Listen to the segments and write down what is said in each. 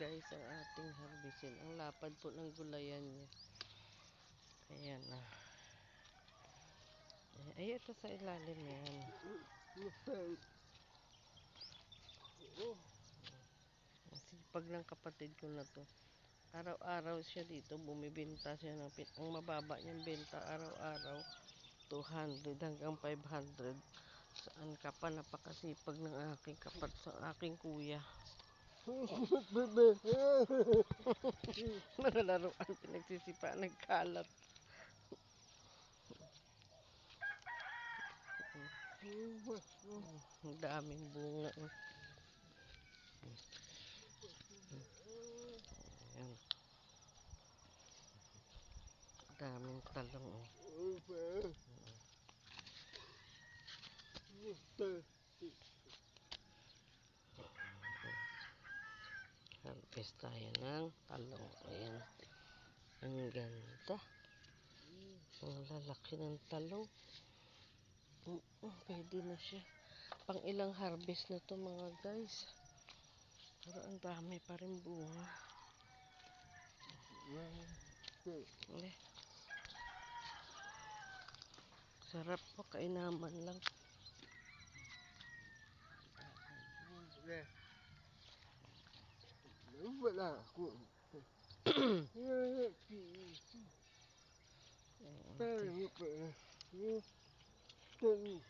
guys ang ating harbisin. Ang lapad po ng gulayan niya. Ayan na. Ay, ito sa ilalim yan. Sipag ng kapatid ko na to. Araw-araw siya dito. Bumibenta siya ng ang mababa niyang benta araw-araw. 200 hanggang 500. Saan ka pa? Napakasipag ng aking aking kuya. Mga laruan pinagsisipa, nagkalat. Ang daming bunga. Ayan. Daming talong. Harvest tayo ng talong. Ayan. Ang ganda. Ang lalaki ng talong. Pwede na siya. Pang ilang harvest na to mga guys. Pero ang dami pa rin bunga. Sarap po, kainaman lang.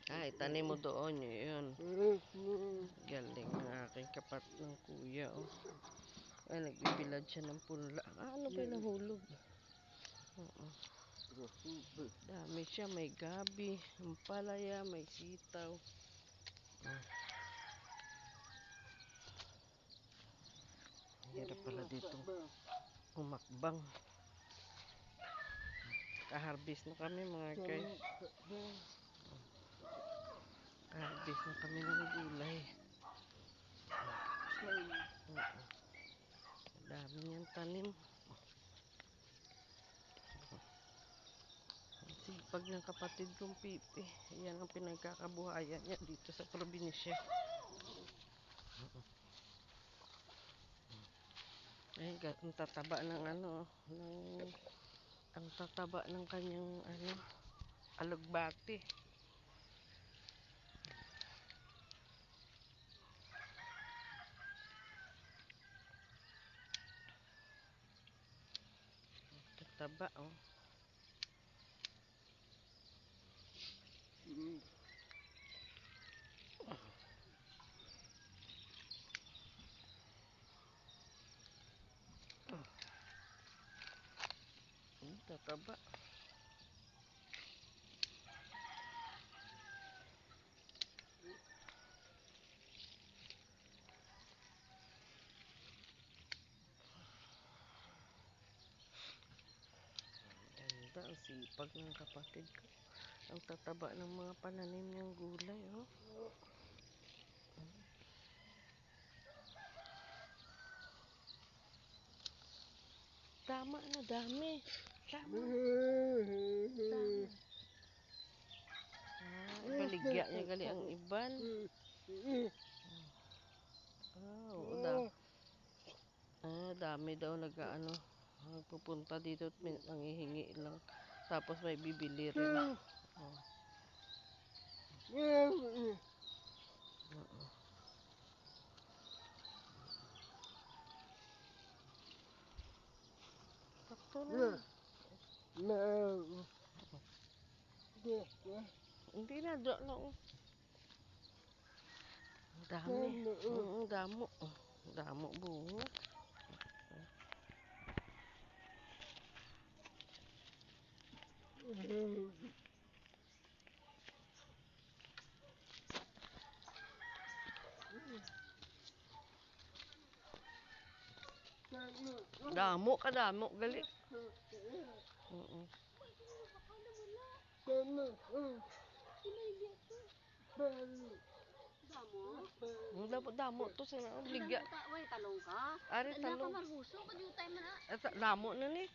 Ay, tanim mo doon yun. Galing ng aking ng kuya. Oh. Ay, nagbibilad siya ng punla. Ano ba yung nahulog? Dami siya. May gabi, ampalaya, may sitaw. Hirap pala dito umakbang. Ka-harvest na kami mga guys. Ka-harvest na kami ng gulay. Dami niyang tanim. Sipag ng kapatid kong Pipi. Yan ang pinagkakabuhayan niya dito sa probinsya. Ay, ang tataba ng ang tataba ng kanyang alugbati. Tataba, oh. Tataba. Ganda, ang sipag ng kapatid ko. Ang tataba ng mga pananim niyang gulay, oh. Tama na, dami. Tama. Dami. Baligya niya gali ang iban. Dami daw nagpupunta dito at nangihingi lang. Tapos may bibili rin. Sakto na. Hindi na, do lang. Dami. Damo. Damo bunga. Damo ka, damo. Gali. Damo to sa obligya. Way talong ka. Ari talong. Marhuso ka jutay man. Damo na ni.